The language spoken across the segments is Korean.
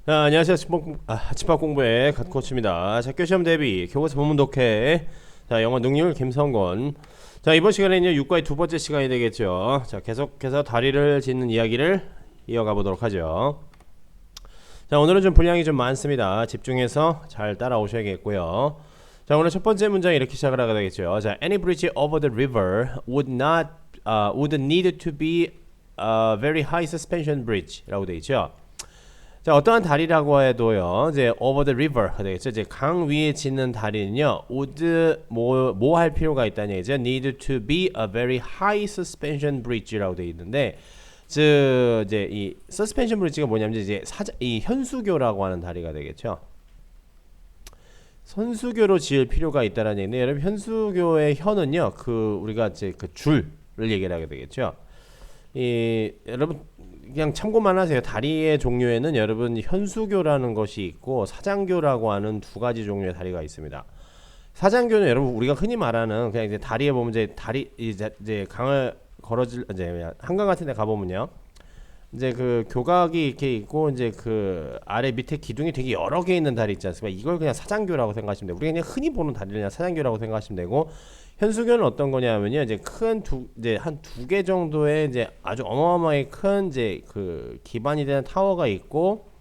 안녕하세요. 집밥 공부의 갓코치입니다. 자, 교시험 대비 교과서 본문 독해. 자, 영어 능률 김성권. 자, 이번 시간에는요, 육과의 두 번째 시간이 되겠죠. 자, 계속해서 다리를 짓는 이야기를 이어가 보도록 하죠. 자, 오늘은 좀 분량이 좀 많습니다. 집중해서 잘 따라오셔야겠고요. 자, 오늘 첫 번째 문장 이렇게 시작을 하게 되겠죠. 자, any bridge over the river would need to be a very high suspension bridge라고 되어 있죠. 자, 어떠한 다리라고 해도요, 이제 over the river가 되겠죠. 이제 강 위에 짓는 다리는요, would 뭐 할 필요가 있다는 얘기죠. need to be a very high suspension bridge라고 되어 있는데, 즉 이제 이 suspension bridge가 뭐냐면 이제 이 현수교라고 하는 다리가 되겠죠. 선수교로 지을 필요가 있다라는 얘기인데, 여러분 현수교의 현은요, 우리가 이제 그 줄을 얘기를 하게 되겠죠. 여러분 그냥 참고만 하세요. 다리의 종류에는 여러분 현수교라는 것이 있고 사장교라고 하는 두 가지 종류의 다리가 있습니다. 사장교는 여러분 우리가 흔히 말하는 그냥 이제 다리에 보면 이제 강을 걸어질 이제 한강 같은 데 가 보면요. 이제 그 교각이 이렇게 있고 이제 그 아래 밑에 기둥이 되게 여러 개 있는 다리 있지 않습니까? 이걸 그냥 사장교라고 생각하시면 돼요. 우리가 그냥 흔히 보는 다리를 그냥 사장교라고 생각하시면 되고, 현수교는 어떤 거냐면요, 이제 이제 한 두 개 정도의 이제 아주 어마어마하게 큰 이제 그 기반이 되는 타워가 있고,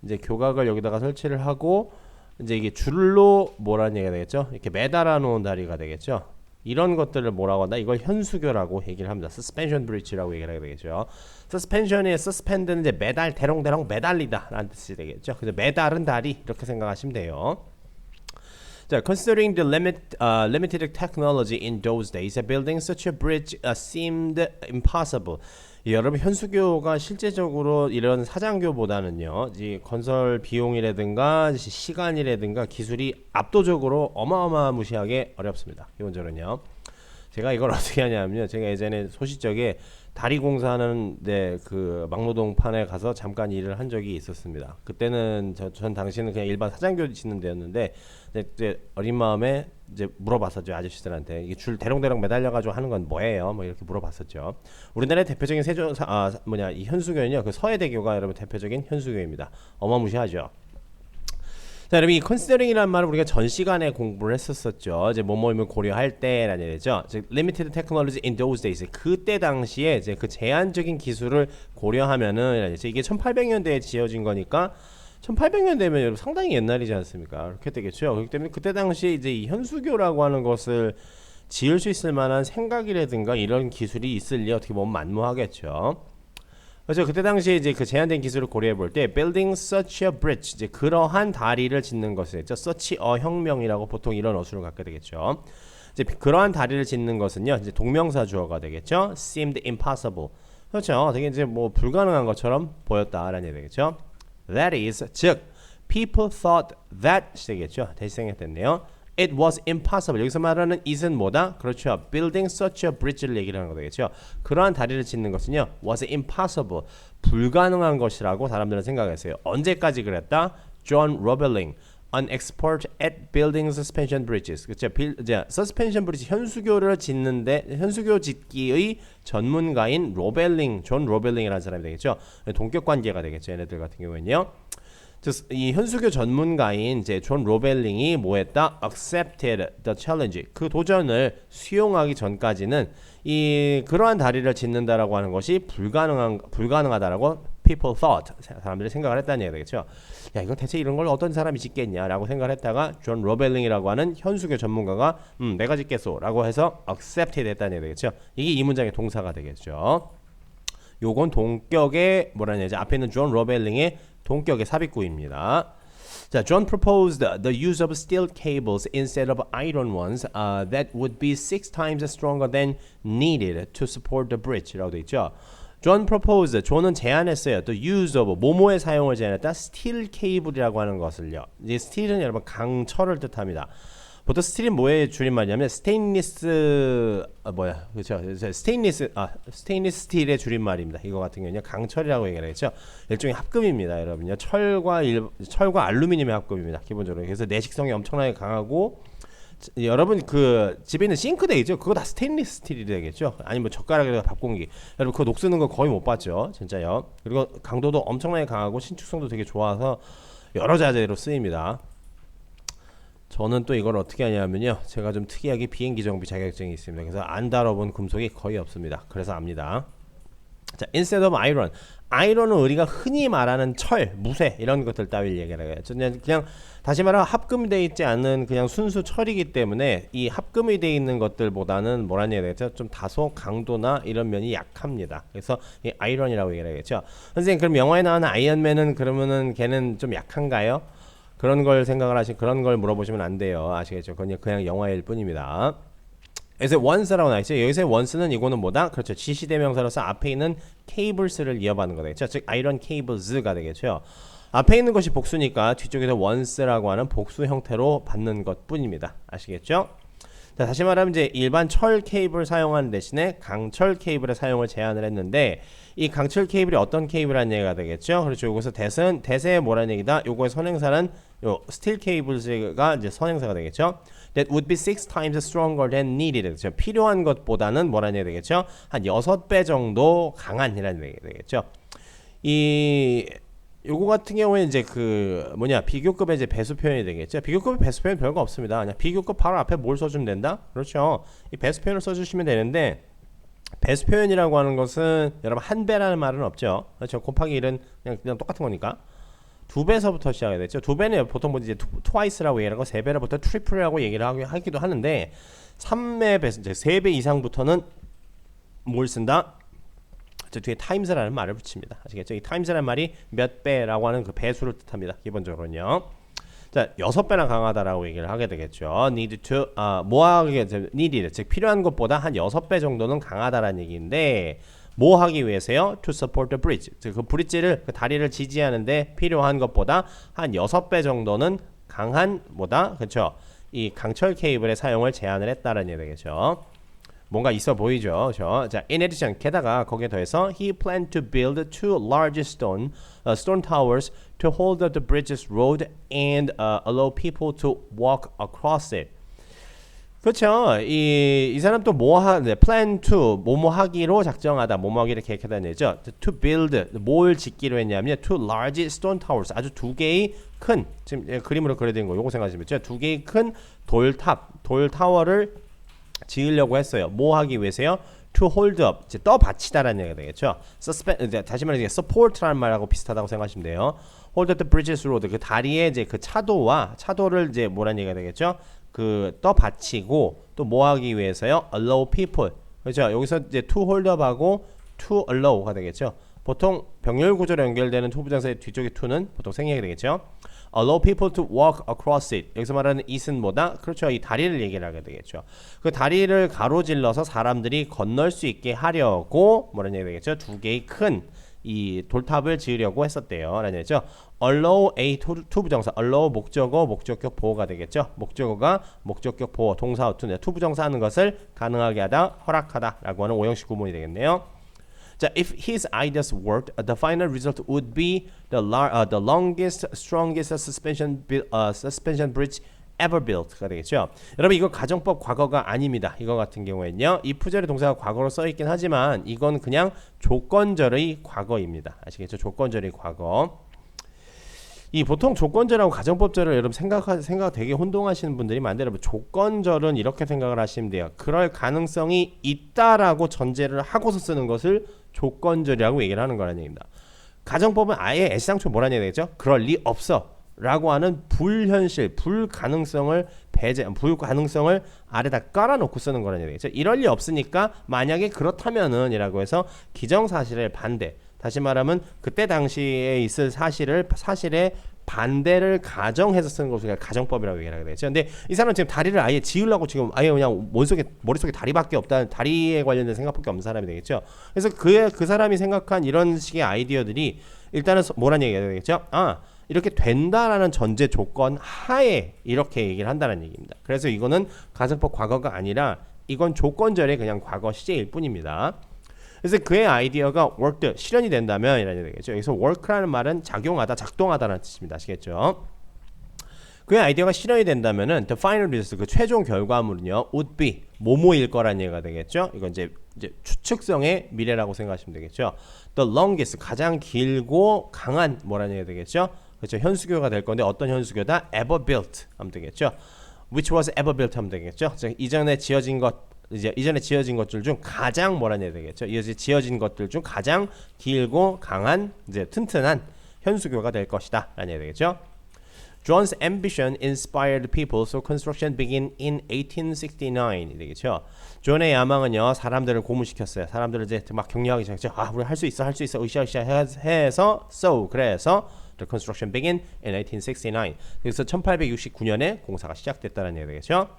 이제 교각을 여기다가 설치를 하고, 이제 이게 줄로 뭐라는 얘기가 되겠죠? 이렇게 매달아 놓은 다리가 되겠죠? 이런 것들을 뭐라고 한다? 이걸 현수교라고 얘기를 합니다. suspension bridge라고 얘기를 하게 되겠죠. suspension의 suspend는 이제 대롱대롱 매달리다 라는 뜻이 되겠죠. 그래서 매달은 다리 이렇게 생각하시면 돼요. 자, considering the limited technology in those days, building such a bridge seemed impossible. 여러분 현수교가 실제적으로 이런 사장교보다는요, 이 건설 비용이라든가 시간이라든가 기술이 압도적으로 어마어마무시하게 어렵습니다. 기본적으로는요. 제가 이걸 어떻게 하냐면요, 제가 예전에 소시적에 다리 공사하는 그 막노동판에 가서 잠깐 일을 한 적이 있었습니다. 그때는 전 당시는 그냥 일반 사장교 짓는 데였는데, 이제 어린 마음에 이제 물어봤었죠, 아저씨들한테. 이게 줄 대롱대롱 매달려가지고 하는 건 뭐예요? 뭐 이렇게 물어봤었죠. 우리나라의 대표적인 이 현수교는요, 그 서해대교가 여러분 대표적인 현수교입니다. 어마무시하죠. 자, 여러분 이 considering이라는 말을 우리가 전 시간에 공부를 했었었죠. 이제 뭐뭐임을 고려할 때라는 얘기죠. 즉 limited technology in those days. 그때 당시에 이제 그 제한적인 기술을 고려하면은 이제 이게 1800년대에 지어진 거니까 1800년대면 여러분 상당히 옛날이지 않습니까? 그렇게 되겠죠. 그렇기 때문에 그때 당시에 이제 이 현수교라고 하는 것을 지을 수 있을 만한 생각이라든가 이런 기술이 있을리 어떻게 보면 만무하겠죠. 그래서 그때 당시에 이제 그 제한된 기술을 고려해 볼 때 building such a bridge, 이제 그러한 다리를 짓는 것을 했죠. such a 혁명이라고 보통 이런 어수를 갖게 되겠죠. 이제 그러한 다리를 짓는 것은요, 이제 동명사 주어가 되겠죠. seemed impossible. 그렇죠. 되게 이제 뭐 불가능한 것처럼 보였다라는 얘기 되겠죠. That is, 즉 people thought that 되겠죠. 대시 생략됐네요. It was impossible. 여기서 말하는 it은 뭐다? 그렇죠. Building such a bridge를 얘기를 하는 거 되겠죠. 그러한 다리를 짓는 것은요, was impossible. 불가능한 것이라고 사람들은 생각했어요. 언제까지 그랬다? John Roebling, an expert at building suspension bridges. 그렇죠. suspension bridge 현수교를 짓는데 현수교 짓기의 전문가인 존 로벨링이라는 사람이 되겠죠. 동격 관계가 되겠죠. 얘네들 같은 경우에는요. 이 현수교 전문가인 이제 존 로벨링이 뭐했다? accepted the challenge. 그 도전을 수용하기 전까지는 그러한 다리를 짓는다라고 하는 것이 불가능하다라고 people thought, 사람들이 생각을 했다는 얘기가 되겠죠. 야, 이건 대체 이런 걸 어떤 사람이 짓겠냐라고 생각을 했다가 존 로벨링이라고 하는 현수교 전문가가 내가 짓겠소라고 해서 accepted 했다는 얘기가 되겠죠. 이게 이 문장의 동사가 되겠죠. 요건 동격의 뭐라냐, 이제 앞에 있는 존 로벨링의 동격의 삽입구입니다. 자, John proposed the use of steel cables instead of iron ones that would be 6 times stronger than needed to support the bridge라고 돼 있죠. John proposed, 존은 제안했어요. The use of 뭐뭐의 사용을 제안했다. steel cable이라고 하는 것을요. 이제 steel은 여러분 강철을 뜻합니다. 보통 스틸이 뭐의 줄임말이냐면 스테인리스 그렇죠. 스테인리스 스틸의 줄임말입니다. 이거 같은 경우는 강철이라고 얘기를 하겠죠. 일종의 합금입니다, 여러분요. 철과 알루미늄의 합금입니다, 기본적으로. 그래서 내식성이 엄청나게 강하고 여러분 그 집에 있는 싱크대 있죠? 그거 다 스테인리스 스틸이 되겠죠? 아니면 젓가락에다가 밥 공기. 여러분 그거 녹 쓰는 거 거의 못 봤죠? 진짜요. 그리고 강도도 엄청나게 강하고 신축성도 되게 좋아서 여러 자재로 쓰입니다. 저는 또 이걸 어떻게 하냐면요, 제가 좀 특이하게 비행기 정비 자격증이 있습니다. 그래서 안 다뤄본 금속이 거의 없습니다. 그래서 압니다. 자, instead of iron. 아이론은 우리가 흔히 말하는 철, 무쇠 이런 것들 따위를 얘기를 해요. 그냥 다시 말하면 합금이 되어 있지 않은 그냥 순수 철이기 때문에 이 합금이 되어 있는 것들보다는 뭐라는 얘기가 되겠죠? 좀 다소 강도나 이런 면이 약합니다. 그래서 이 아이론이라고 얘기를 하겠죠. 선생님 그럼 영화에 나오는 아이언맨은 그러면은 걔는 좀 약한가요? 그런 걸 생각을 하시 그런 걸 물어보시면 안 돼요. 아시겠죠? 그냥 영화일 뿐입니다. 여기서 once라고 나있죠. 여기서 once는 이거는 뭐다? 그렇죠. 지시대명사로서 앞에 있는 cables를 이어받는 거 되겠죠. 즉 iron cables가 되겠죠. 앞에 있는 것이 복수니까 뒤쪽에서 once라고 하는 복수 형태로 받는 것 뿐입니다. 아시겠죠? 자, 다시 말하면 이제 일반 철 케이블 사용하는 대신에 강철 케이블의 사용을 제한을 했는데 이 강철 케이블이 어떤 케이블이라는 얘기가 되겠죠. 그렇죠. 여기서 대세의 뭐라는 얘기다. 요거의 선행사는 요 스틸 케이블스가 이제 선행사가 되겠죠. That would be 6 times stronger than needed. 그렇죠. 필요한 것보다는 뭐라는 얘기가 되겠죠. 한 6배 정도 강한이라는 얘기가 되겠죠. 요거 같은 경우에 이제 그 비교급의 이제 배수 표현이 되겠죠. 비교급의 배수 표현 별거 없습니다. 그냥 비교급 바로 앞에 뭘 써주면 된다? 그렇죠. 이 배수 표현을 써주시면 되는데 배수 표현이라고 하는 것은 여러분 한 배라는 말은 없죠. 그렇죠. 곱하기 1은 그냥 똑같은 거니까. 2배서부터 시작이 됐죠. 2배는 보통 뭐 이제 twice라고 얘기하고 3배로부터 triple이라고 얘기를 하기도 하는데 3의 배, 이제 3배 이상부터는 뭘 쓴다? 저 뒤에 times라는 말을 붙입니다. 아시겠죠? 이 times라는 말이 몇 배라고 하는 그 배수를 뜻합니다. 기본적으로는요. 자, 6배나 강하다라고 얘기를 하게 되겠죠. need to 뭐 하게 needed 즉 필요한 것보다 한 6배 정도는 강하다라는 얘기인데 뭐 하기 위해서요? To support the bridge. 즉 그 브릿지를 그 다리를 지지하는데 필요한 것보다 한 6배 정도는 강한 뭐다? 그렇죠? 이 강철 케이블의 사용을 제한을 했다라는 얘기 되겠죠. 뭔가 있어 보이죠. 그렇죠? 자, in addition 게다가 거기에 더해서 he planned to build two large stone towers to hold up the bridge's road and allow people to walk across it. 그렇죠. 이 사람 또 plan to 뭐뭐 하기로 작정하다, 뭐뭐 하기를 계획하다는 얘기죠. To build 뭘 짓기로 했냐면 two large stone towers 아주 두 개의 큰 지금 그림으로 그려진 거 요거 생각하시면 돼요. 두 개의 큰 돌 타워를 지으려고 했어요. 뭐 하기 위해서요? To hold up 이제 떠받치다라는 얘기가 되겠죠. 다시 말해서 support라는 말하고 비슷하다고 생각하시면 돼요. Hold up the bridge's road 그 다리의 이제 그 차도를 이제 뭐라는 얘기가 되겠죠. 그 떠받치고 또 뭐 하기 위해서요? Allow people. 그렇죠. 여기서 이제 to hold up하고 to allow가 되겠죠. 보통 병렬 구조로 연결되는 투부정사의 뒤쪽에 to는 보통 생략이 되겠죠. Allow people to walk across it. 여기서 말하는 it은 뭐다? 그렇죠. 이 다리를 얘기를 하게 되겠죠. 그 다리를 가로질러서 사람들이 건널 수 있게 하려고 뭐라는 얘기가 되겠죠. 두 개의 큰 이 돌탑을 지으려고 했었대요. 라는 얘기죠. allow a 투부정사 allow 목적어 목적격 보호가 되겠죠. 목적어가 목적격 보호 동사 투부정사 하는 것을 가능하게 하다 허락하다 라고 하는 오형식 구문이 되겠네요. 자, if his ideas worked, the final result would be the longest, strongest suspension bridge ever built가 되겠죠. 여러분 이거 가정법 과거가 아닙니다. 이거 같은 경우에는요. 이 푸절의 동사가 과거로 써 있긴 하지만 이건 그냥 조건절의 과거입니다. 아시겠죠? 조건절의 과거. 이 보통 조건절하고 가정법절을 여러분 생각 되게 혼동하시는 분들이 많은데 여러분 조건절은 이렇게 생각을 하시면 돼요. 그럴 가능성이 있다라고 전제를 하고서 쓰는 것을 조건절이라고 얘기를 하는 거라는 얘기입니다. 가정법은 아예 애시당초 뭐라는 얘기가 되겠죠? 그럴 리 없어 라고 하는 불현실, 불가능성을 아래다 깔아놓고 쓰는 거라는 얘기죠. 이럴 리 없으니까 만약에 그렇다면은 이라고 해서 기정사실의 반대, 다시 말하면 그때 당시에 있을 사실의 반대를 가정해서 쓰는 것을 가정법이라고 얘기를 하게 되죠. 근데 이 사람은 지금 다리를 아예 지으려고 지금 아예 그냥 머릿속에 다리밖에 없다는 다리에 관련된 생각밖에 없는 사람이 되겠죠. 그래서 그 사람이 생각한 이런 식의 아이디어들이 일단은 뭐라는 얘기가 되겠죠. 이렇게 된다라는 전제 조건 하에 이렇게 얘기를 한다는 얘기입니다. 그래서 이거는 가정법 과거가 아니라 이건 조건절의 그냥 과거 시제일 뿐입니다. 그래서 그의 아이디어가 worked, 실현이 된다면 이라는 얘기죠. 여기서 work라는 말은 작용하다, 작동하다라는 뜻입니다. 아시겠죠? 그의 아이디어가 실현이 된다면은 the final result 그 최종 결과물은요 would be 뭐뭐일 거란 얘기가 되겠죠. 이건 이제 추측성의 미래라고 생각하시면 되겠죠. the longest 가장 길고 강한 뭐란 얘기가 되겠죠. 그렇죠. 현수교가 될 건데 어떤 현수교다? ever built 하면 되겠죠. which was ever built 하면 되겠죠. 이전에 지어진 것들 중 가장 뭐란 얘기가 되겠죠. 이제 지어진 것들 중 가장 길고 강한 이제 튼튼한 현수교가 될 것이다 라는 얘기가 되겠죠. John's ambition inspired people, so construction began in 1869. 되겠죠. 존의 야망은요 사람들을 고무시켰어요. 사람들을 이제 막 격려하기 시작했죠. 아, 우리 할 수 있어, 으쌰으쌰 해서 그래서 the construction began in 1869. 그래서 1869년에 공사가 시작됐다는 얘기가 되겠죠.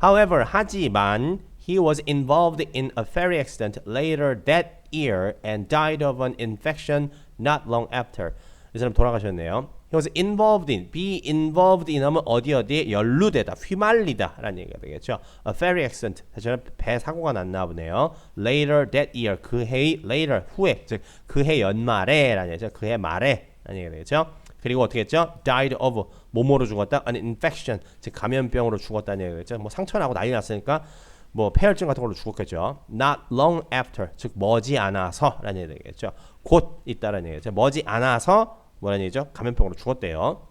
However, 하지만 he was involved in a ferry accident later that year and died of an infection not long after. 이 사람 돌아가셨네요. He was involved in, be involved in 하면 어디에 연루되다, 휘말리다 라는 얘기가 되겠죠. A ferry accident, 사실은 배 사고가 났나 보네요. Later that year, 그 해의 later, 후에, 즉 그 해 연말에 라는 얘기죠. 그 해 말에 라는 얘기가 되겠죠. 그리고 어떻게 했죠? Died of, 뭐뭐로 죽었다? An infection, 즉 감염병으로 죽었다는 얘기가 되겠죠. 뭐 상처나고 난리 났으니까 뭐 폐혈증 같은 걸로 죽었겠죠. Not long after, 즉 머지 않아서 라는 얘기가 되겠죠. 곧 있다라는 얘기죠. 머지 않아서 뭐라는 얘기죠? 감염병으로 죽었대요.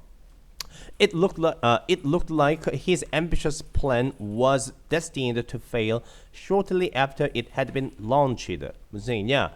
It looked like his ambitious plan was destined to fail shortly after it had been launched. 무슨 얘기냐?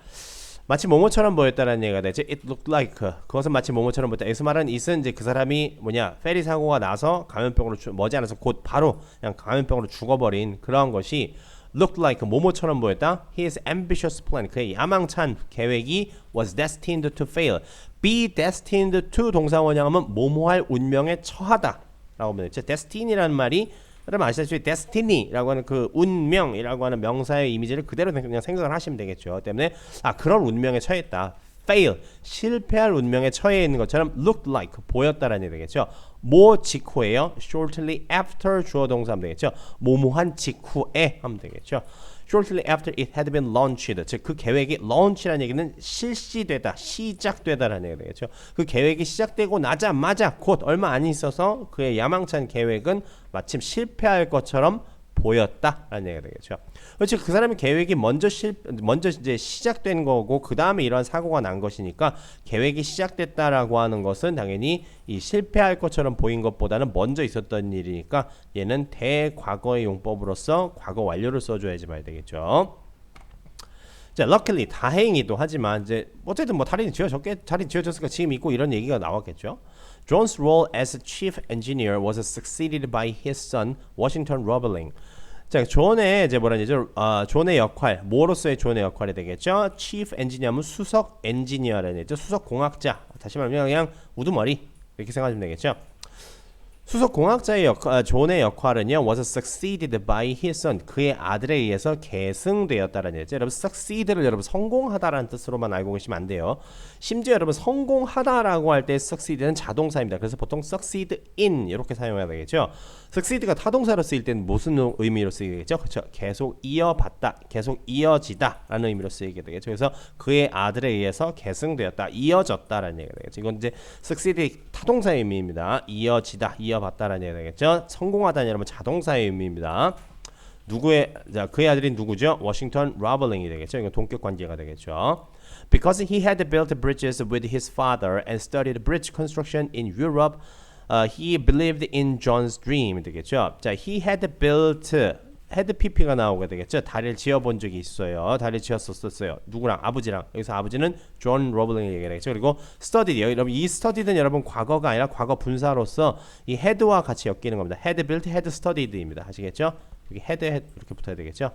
마치 모모처럼 보였다라는 얘기가 되죠. It looked like 그것은 마치 모모처럼 보였다. 여기서 말하는 it은 이제 그 사람이 페리 사고가 나서 감염병으로 머지않아서 곧 바로 그냥 감염병으로 죽어버린 그런 것이 looked like 모모처럼 보였다. His ambitious plan 그의 야망찬 계획이 was destined to fail. be destined to 동사 원형하면 뭐뭐할 운명에 처하다 라고 보면 되죠. destiny라는 말이 여러분 아시다시피 destiny라고 하는 그 운명이라고 하는 명사의 이미지를 그대로 그냥 생각을 하시면 되겠죠. 때문에 그런 운명에 처했다. fail 실패할 운명에 처해 있는 것처럼 looked like 보였다라는 얘기 되겠죠. 뭐 직후에요? shortly after 주어 동사 하면 되겠죠. 뭐뭐한 직후에 하면 되겠죠. shortly after it had been launched 즉 그 계획이 launch라는 얘기는 실시되다 시작되다라는 얘기가 되겠죠. 그 계획이 시작되고 나자마자 곧 얼마 안 있어서 그의 야망찬 계획은 마침 실패할 것처럼 보였다라는 얘기가 되겠죠. 그렇지 그 사람의 계획이 먼저 이제 시작된 거고 그 다음에 이런 사고가 난 것이니까 계획이 시작됐다라고 하는 것은 당연히 이 실패할 것처럼 보인 것보다는 먼저 있었던 일이니까 얘는 대과거의 용법으로서 과거 완료를 써줘야지 봐야 되겠죠. 자, luckily 다행히도 하지만 이제 어쨌든 뭐 자리 지어졌으니까 지금 있고 이런 얘기가 나왔겠죠. John's role as chief engineer was succeeded by his son Washington Roebling. 자, 존의 이제 뭐라 하죠? 존의 역할, 뭐로서의 존의 역할이 되겠죠? chief engineer면 수석 엔지니어라는 얘기죠. 수석 공학자. 다시 말하면 그냥 우두머리 이렇게 생각하시면 되겠죠. 수석 공학자의 존의 역할은요 was succeeded by his son 그의 아들에 의해서 계승되었다라는 얘기죠. 여러분 succeed를 여러분 성공하다라는 뜻으로만 알고 계시면 안 돼요. 심지어 여러분 성공하다라고 할 때 succeed는 자동사입니다. 그래서 보통 succeed in 이렇게 사용해야 되겠죠. succeed가 타동사로 쓰일 때는 무슨 의미로 쓰이겠죠? 그렇죠. 계속 이어받다, 계속 이어지다라는 의미로 쓰이게 되겠죠. 그래서 그의 아들에 의해서 계승되었다, 이어졌다라는 얘기가 되겠죠. 이건 이제 succeed의 타동사의 의미입니다. 이어지다, 이어받다라는 얘기가 되겠죠. 성공하다는 여러분 자동사의 의미입니다. 그의 아들이 누구죠? 워싱턴 로블링이 되겠죠. 이건 동격 관계가 되겠죠. Because he had built bridges with his father and studied bridge construction in Europe, he believed in John's dream 되겠죠. 자, he had built had pp가 나오게 되겠죠. 다리를 지어본 적이 있어요. 다리를 지었었어요. 누구랑? 아버지랑. 여기서 아버지는 존 로블링을 얘기하겠죠. 그리고 studied 여러분 이 studied는 여러분 과거가 아니라 과거 분사로서 이 had와 같이 엮이는 겁니다. had built, had studied입니다. 아시겠죠? 여기 had 이렇게 붙어야 되겠죠.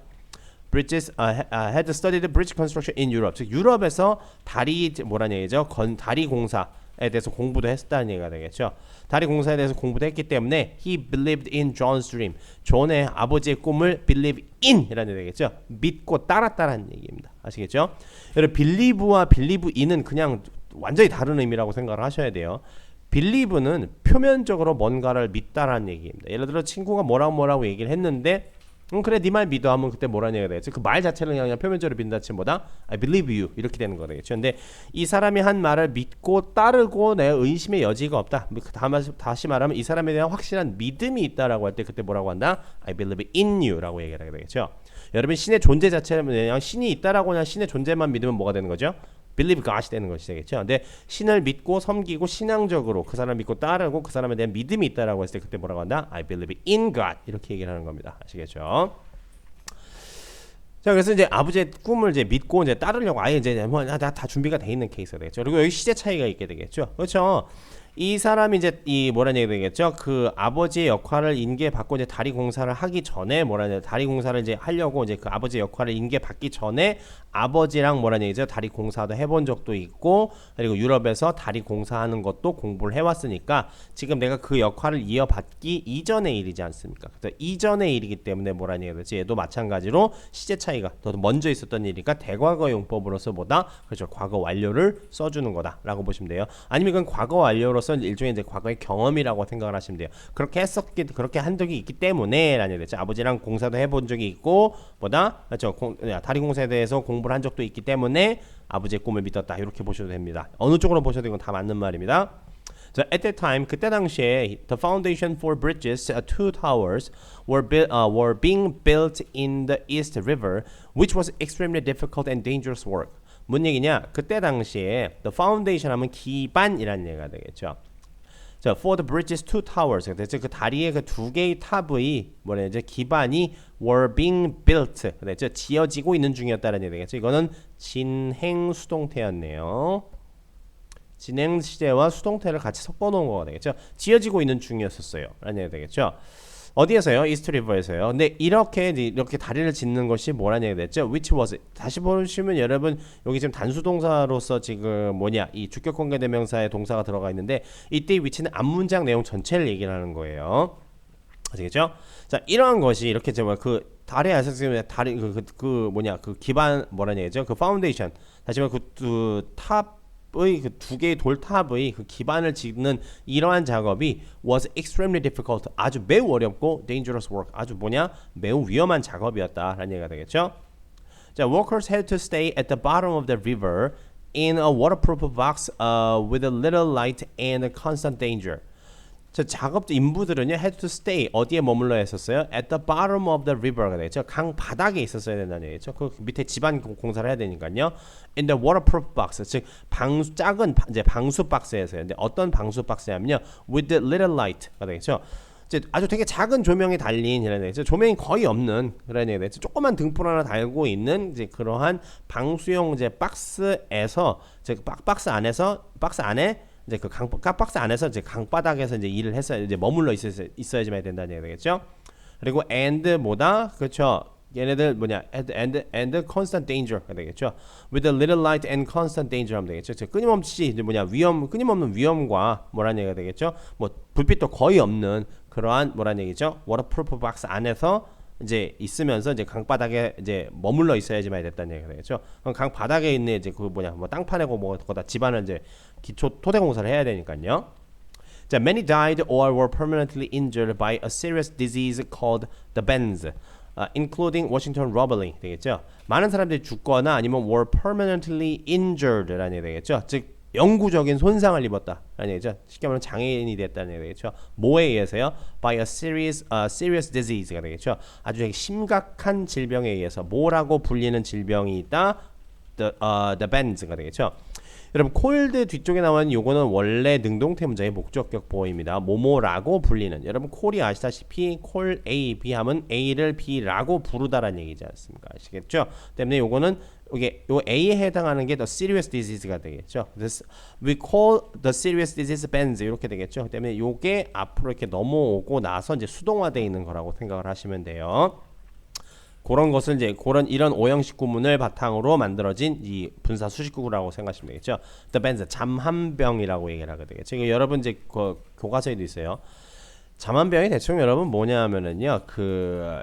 Bridges had studied bridge construction in Europe. 즉 유럽에서 다리 뭐라는 얘기죠? 다리 공사에 대해서 공부도 했다는 얘기가 되겠죠. 다리 공사에 대해서 공부도 했기 때문에 he believed in John's dream. 존의 아버지의 꿈을 believe in이라는 얘기겠죠. 믿고 따랐다라는 얘기입니다. 아시겠죠? 여러분 believe와 believe in은 그냥 완전히 다른 의미라고 생각을 하셔야 돼요. believe는 표면적으로 뭔가를 믿다라는 얘기입니다. 예를 들어 친구가 뭐라고 얘기를 했는데 그래 네 말 믿어 하면 그때 뭐라는 얘기가 되겠죠. 그 말 자체는 그냥 표면적으로 믿는다치보다 I believe you 이렇게 되는 거 되겠죠. 근데 이 사람이 한 말을 믿고 따르고 내 의심의 여지가 없다. 다시 말하면 이 사람에 대한 확실한 믿음이 있다라고 할 때 그때 뭐라고 한다? I believe in you라고 얘기를 하게 되겠죠. 여러분 신의 존재 자체는 그냥 신이 있다라고 그냥 신의 존재만 믿으면 뭐가 되는 거죠? believe God이 되는 것이 되겠죠. 근데 신을 믿고 섬기고 신앙적으로 그 사람 믿고 따르고 그 사람에 대한 믿음이 있다라고 했을 때 그때 뭐라고 한다? I believe in God 이렇게 얘기를 하는 겁니다. 아시겠죠? 자, 그래서 이제 아버지의 꿈을 이제 믿고 이제 따르려고 아예 이제 다 준비가 돼 있는 케이스가 되겠죠. 그리고 여기 시제 차이가 있게 되겠죠. 그렇죠? 이 사람이 이제 이 뭐라는 얘기 되겠죠. 그 아버지의 역할을 인계받고 이제 다리 공사를 하기 전에 뭐라는 다리 공사를 이제 하려고 이제 그 아버지의 역할을 인계받기 전에 아버지랑 뭐라는 얘기죠. 다리 공사도 해본 적도 있고 그리고 유럽에서 다리 공사하는 것도 공부를 해왔으니까 지금 내가 그 역할을 이어받기 이전의 일이지 않습니까? 그래서 이전의 일이기 때문에 뭐라는 얘기 되지. 얘도 마찬가지로 시제 차이가 더 먼저 있었던 일이니까 대과거 용법으로서 보다 그렇죠. 과거 완료를 써주는 거다라고 보시면 돼요. 아니면 이건 과거 완료로 일종의 이제 과거의 경험이라고 생각을 하시면 돼요. 그렇게 한 적이 있기 때문에라는 얘기죠. 아버지랑 공사도 해본 적이 있고 뭐다 그렇죠. 다리 공사에 대해서 공부를 한 적도 있기 때문에 아버지의 꿈을 믿었다. 이렇게 보셔도 됩니다. 어느 쪽으로 보셔도 이건 다 맞는 말입니다. 자, at that time 그때 당시에 the foundation for bridges, two towers were being built in the East River, which was extremely difficult and dangerous work. 뭔 얘기냐? 그때 당시에 the foundation 하면 기반이라는 얘기가 되겠죠. 자, for the bridges two towers. 그래서 그 다리의 그 두 개의 탑의 뭐냐죠? 기반이 were being built. 그래서 지어지고 있는 중이었다는 얘기 되겠죠. 이거는 진행 수동태였네요. 진행 시제와 수동태를 같이 섞어 놓은 거가 되겠죠. 지어지고 있는 중이었었어요. 라는 얘기 되겠죠. 어디에서요? 이스트 리버에서요. 근데 이렇게 다리를 짓는 것이 뭐라는 얘기가 됐죠? Which was 다시 보시면 여러분 여기 지금 단수동사로서 지금 이 주격 관계 대명사의 동사가 들어가 있는데 이때 위치는 앞문장 내용 전체를 얘기를 하는 거예요. 아시겠죠? 자, 이러한 것이 이렇게 그 다리 아세스 다리 그 기반 뭐라는 얘기죠? 그 파운데이션 다시 말해 그 탑 그 두 개의 돌탑의 그 기반을 짓는 이러한 작업이 was extremely difficult 아주 매우 어렵고 dangerous work 아주 매우 위험한 작업이었다라는 얘기가 되겠죠. 자, workers had to stay at the bottom of the river in a waterproof box with a little light and constant danger. 작업 인부들은요 had to stay 어디에 머물러 했었어요? At the bottom of the river가 되겠죠. 강 바닥에 있었어야 된다는 얘기죠. 그 밑에 집안 공사를 해야 되니까요. In the waterproof box, 즉 작은 이제 방수 박스에서요. 근데 어떤 방수 박스냐면요, with the little light가 되겠죠. 이제 아주 되게 작은 조명이 달린 이런 얘기죠. 조명이 거의 없는 그런 얘기죠. 조그만 등불 하나 달고 있는 이제 그러한 방수용 이제 박스에서 박스 안에 이제 그 박스 안에서 이제 강바닥에서 이제 일을 했어야 이제 머물러 있어야지만 된다는 얘기 되겠죠. 그리고 and 그렇죠. 얘네들 and constant danger가 되겠죠. With a little light and constant danger 하면 되겠죠. 끊임없이 이제 끊임없는 위험과 뭐라는 얘기가 되겠죠. 불빛도 거의 없는 그러한 뭐라는 얘기죠. waterproof box 안에서 이제 있으면서 이제 강바닥에 이제 머물러 있어야지만 됐다는 얘기가 되겠죠. 그럼 강바닥에 있는 이제 땅파내고 거다 집안을 이제 기초 토대 공사를 해야 되니까요. 자, many died or were permanently injured by a serious disease called the bends, including Washington robbery 되겠죠. 많은 사람들이 죽거나 아니면 were permanently injured라는 얘기 되겠죠. 즉 영구적인 손상을 입었다라는 얘기죠. 쉽게 말하면 장애인이 됐다는 얘기죠. 뭐에 의해서요? By a serious disease가 되겠죠. 아주 심각한 질병에 의해서 뭐라고 불리는 질병이 있다? The bends가 되겠죠. 여러분 콜드 뒤쪽에 나오는 요거는 원래 능동태 문장의 목적격 보호입니다. 뭐뭐라고 불리는. 여러분 콜이 아시다시피 콜 A, B 하면 A를 B라고 부르다라는 얘기지 않습니까? 아시겠죠? 때문에 요거는 요 A에 해당하는 게 the serious disease가 되겠죠. We call the serious disease bends 이렇게 되겠죠. 때문에 요게 앞으로 이렇게 넘어오고 나서 이제 수동화되어 있는 거라고 생각을 하시면 돼요. 그런 것을 이제 이런 오형식 구문을 바탕으로 만들어진 이 분사 수식구라고 생각하시면 되겠죠. The bends 잠한병이라고 얘기를 하게 되겠죠. 이거 여러분 이제 교과서에도 있어요. 잠한병이 대충 여러분 뭐냐면은요,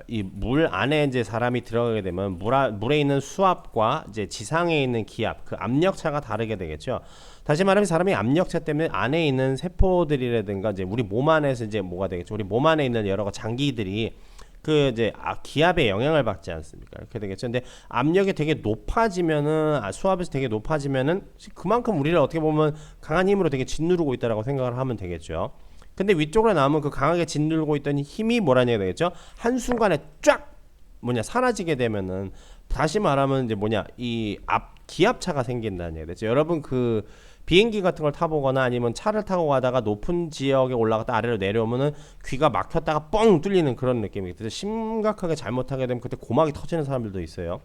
이 물 안에 이제 사람이 들어가게 되면 물에 있는 수압과 이제 지상에 있는 기압, 그 압력차가 다르게 되겠죠. 다시 말하면 사람이 압력차 때문에 안에 있는 세포들이라든가 이제 우리 몸 안에서 이제 뭐가 되겠죠. 우리 몸 안에 있는 여러 장기들이 그 이제 기압에 영향을 받지 않습니까? 이렇게 되겠죠. 근데 압력이 되게 높아지면은 수압에서 되게 높아지면은 그만큼 우리를 어떻게 보면 강한 힘으로 되게 짓누르고 있다라고 생각을 하면 되겠죠. 근데 위쪽으로 나오면 그 강하게 짓누르고 있던 힘이 뭐라냐 되겠죠. 한 순간에 쫙 사라지게 되면은 다시 말하면 이제 이 기압차가 생긴다는 얘기 되죠. 여러분 그 비행기 같은 걸 타보거나 아니면 차를 타고 가다가 높은 지역에 올라갔다 아래로 내려오면은 귀가 막혔다가 뻥 뚫리는 그런 느낌이 들어요. 심각하게 잘못하게 되면 그때 고막이 터지는 사람들도 있어요.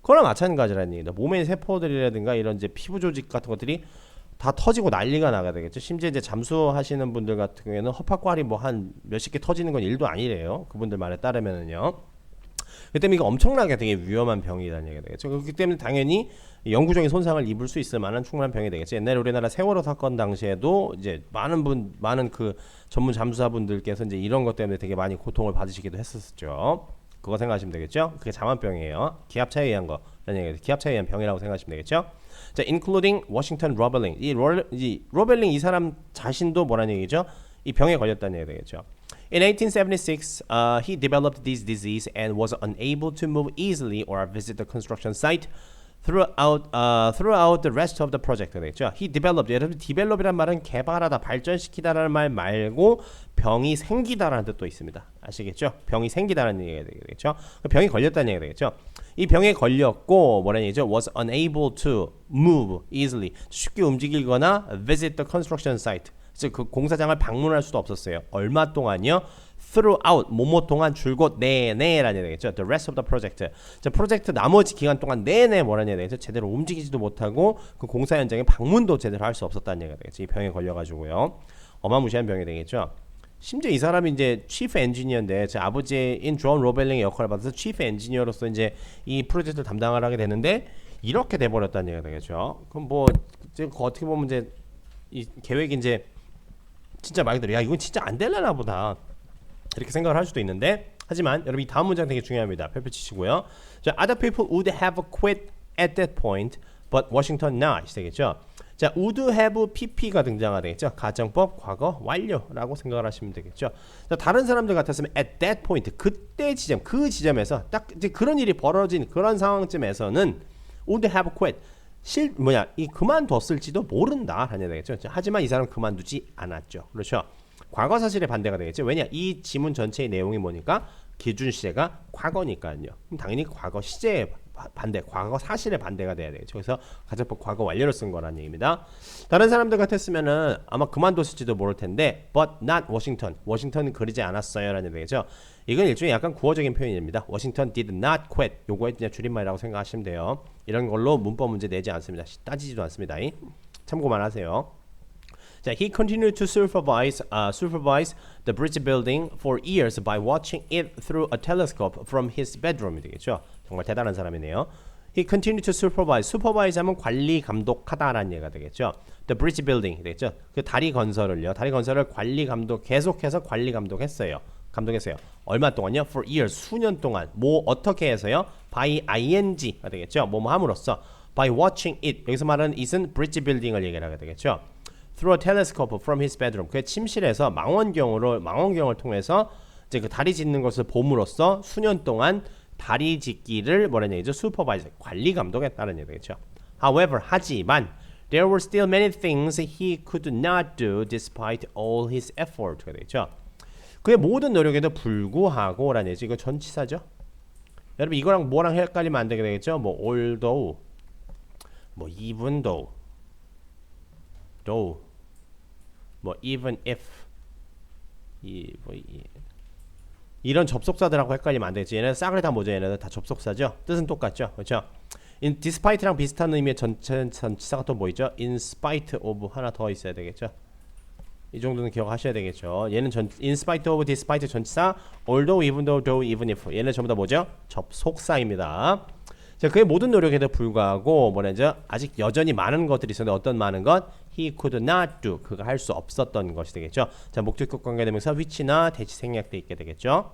그거랑 마찬가지라는 얘기입니다. 몸의 세포들이라든가 이런 이제 피부 조직 같은 것들이 다 터지고 난리가 나게 되겠죠. 심지어 이제 잠수하시는 분들 같은 경우에는 허파과리 뭐 한 몇십 개 터지는 건 일도 아니래요. 그분들 말에 따르면은요. 그 때문에 이거 엄청나게 되게 위험한 병이라는 얘기가 되겠죠. 그렇기 때문에 당연히 영구적인 손상을 입을 수 있을 만한 충분한 병이 되겠죠. 옛날에 우리나라 세월호 사건 당시에도 이제 많은 그 전문 잠수사분들께서 이제 이런 것 때문에 되게 많이 고통을 받으시기도 했었죠. 그거 생각하시면 되겠죠. 그게 자만병이에요. 기압차에 의한 거라는 얘기죠. 기압차에 의한 병이라고 생각하시면 되겠죠. 자, including 워싱턴 로벨링. 이 로벨링 이 사람 자신도 뭐라는 얘기죠? 이 병에 걸렸다는 얘기가 되겠죠. In 1876, he developed this disease and was unable to move easily or visit the construction site throughout the rest of the project. 되겠죠. He developed. 여러분, develop이란 말은 개발하다, 발전시키다라는 말 말고 병이 생기다라는 뜻도 있습니다. 아시겠죠? 병이 생기다라는 얘기가 되겠죠. 병이 걸렸다는 얘기가 되겠죠. 이 병에 걸렸고 뭐라는 얘기죠? Was unable to move easily. 쉽게 움직이거나 visit the construction site. 즉 그 공사장을 방문할 수도 없었어요. 얼마 동안요? Throughout 뭐뭐 동안 줄곧 내내라는 얘기 되겠죠. The rest of the project. 자, 프로젝트 나머지 기간 동안 내내 뭐라는 얘기 되겠죠. 제대로 움직이지도 못하고 그 공사 현장에 방문도 제대로 할 수 없었다는 얘기가 되겠죠. 이 병에 걸려가지고요. 어마무시한 병이 되겠죠. 심지어 이 사람이 이제 chief engineer인데 제 아버지인 존 로벨링의 역할을 받아서 chief engineer로서 이제 이 프로젝트를 담당을 하게 되는데 이렇게 돼버렸다는 얘기가 되겠죠. 그럼 뭐 이제 어떻게 보면 이제 이 계획이 이제 진짜 말 그대로 야 이건 진짜 안 될라나 보다 이렇게 생각을 할 수도 있는데 하지만 여러분 이 다음 문장 되게 중요합니다. 별표 치시고요. 자, other people would have quit at that point, but Washington not 되겠죠. 자, would have pp가 등장하되겠죠. 가정법 과거 완료라고 생각을 하시면 되겠죠. 자, 다른 사람들 같았으면 at that point 그때 지점 그 지점에서 딱 이제 그런 일이 벌어진 그런 상황쯤에서는 would have quit 이 그만뒀을지도 모른다 하냐 되겠죠. 하지만 이 사람은 그만두지 않았죠. 그렇죠. 과거 사실에 반대가 되겠죠. 왜냐 이 지문 전체의 내용이 뭐니까 기준 시제가 과거니까요. 그럼 당연히 과거 시제의 반대, 과거 사실의 반대가 돼야 되겠죠. 그래서 가정법 과거 완료를 쓴 거라는 얘기입니다. 다른 사람들 같았으면은 아마 그만뒀을지도 모를 텐데, but not Washington. 워싱턴은 그러지 않았어요라는 얘기죠. 이건 일종의 약간 구어적인 표현입니다. Washington did not quit. 요거의 그냥 줄임말이라고 생각하시면 돼요. 이런 걸로 문법 문제 내지 않습니다. 따지지도 않습니다. 참고만 하세요. 자, he continued to supervise the bridge building for years by watching it through a telescope from his bedroom. 되겠죠. 정말 대단한 사람이네요. He continued to supervise. supervise 하면 관리 감독하다라는 얘기가 되겠죠. The bridge building 되겠죠. 그 다리 건설을요. 다리 건설을 관리 감독 계속해서 관리 감독했어요. 얼마 동안요? For years. 수년 동안. 뭐 어떻게 해서요? By ing가 되겠죠. 뭐뭐 함으로써. By watching it. 여기서 말하는 it은 bridge building을 얘기를 하게 되겠죠. Through a telescope from his bedroom. 그의 침실에서 망원경을 통해서 이제 그 다리 짓는 것을 봄으로써 수년 동안 다리 짓기를 뭐라는 얘기죠? 슈퍼바이저, 관리 감독했다는 얘기죠. However, 하지만 there were still many things he could not do despite all his effort가 되죠. 그의 모든 노력에도 불구하고라는 얘기죠. 이거 전치사죠. 여러분 이거랑 뭐랑 헷갈리면 안 되게 되겠죠? 뭐 although, 뭐 even though, 뭐 even if, 이런 접속사들하고 헷갈리면 안 되겠지. 얘네는 싸그리 다 뭐죠? 얘네는 다 접속사죠. 뜻은 똑같죠. 그렇죠? in despite랑 비슷한 의미의 전치사가 또 뭐 있죠? in spite of 하나 더 있어야 되겠죠. 이 정도는 기억하셔야 되겠죠. 얘는 in spite of, despite 전치사, although, even though, though, even if. 얘는 전부 다 뭐죠? 접속사입니다. 자, 그의 모든 노력에도 불구하고 뭐냐죠? 아직 여전히 많은 것들이 있었는데 어떤 많은 것? He could not do. 그가 할 수 없었던 것이 되겠죠. 자, 목적격 관계대명사 which나 대치 생략돼 있게 되겠죠.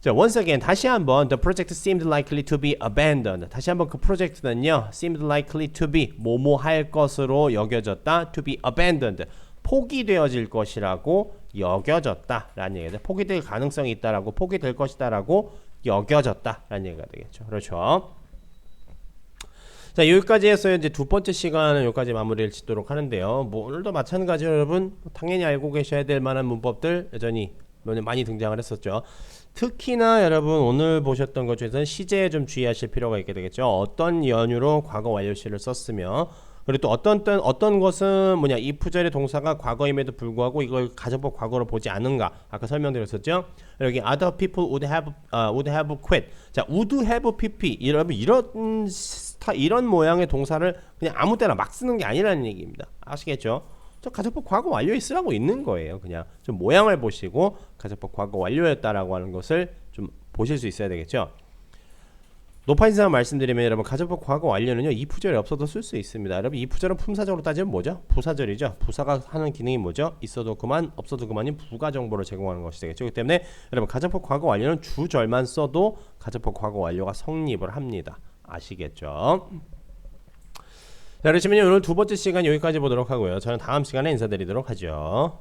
자, once again 다시 한번 the project seemed likely to be abandoned. 다시 한번 그 프로젝트는요, seemed likely to be 뭐뭐 할 것으로 여겨졌다. to be abandoned. 포기되어질 것이라고 여겨졌다라는 얘기죠. 포기될 가능성이 있다라고 포기될 것이다라고 여겨졌다라는 얘기가 되겠죠. 그렇죠. 자, 여기까지 해서 이제 두 번째 시간은 여기까지 마무리를 짓도록 하는데요. 뭐 오늘도 마찬가지로 여러분 당연히 알고 계셔야 될 만한 문법들 여전히 많이 등장을 했었죠. 특히나 여러분 오늘 보셨던 것 중에서는 시제에 좀 주의하실 필요가 있게 되겠죠. 어떤 연유로 과거 완료시를 썼으며 그리고 또 어떤 것은 뭐냐 이프절의 동사가 과거임에도 불구하고 이걸 가정법 과거로 보지 않은가 아까 설명드렸었죠. 여기 other people would have quit. 자, would have pp 여러분 이런 모양의 동사를 그냥 아무 때나 막 쓰는 게 아니라는 얘기입니다. 아시겠죠? 저 가정법 과거 완료에 쓰라고 있는 거예요. 그냥 좀 모양을 보시고 가정법 과거 완료였다라고 하는 것을 좀 보실 수 있어야 되겠죠. 높아진상 말씀드리면 여러분 가정법 과거 완료는요 이프절이 없어도 쓸 수 있습니다. 여러분 이프절은 품사적으로 따지면 뭐죠? 부사절이죠. 부사가 하는 기능이 뭐죠? 있어도 그만 없어도 그만인 부가 정보를 제공하는 것이 되겠죠. 그렇기 때문에 여러분 가정법 과거 완료는 주절만 써도 가정법 과거 완료가 성립을 합니다. 아시겠죠? 자, 그러시면 오늘 두 번째 시간 여기까지 보도록 하고요. 저는 다음 시간에 인사드리도록 하죠.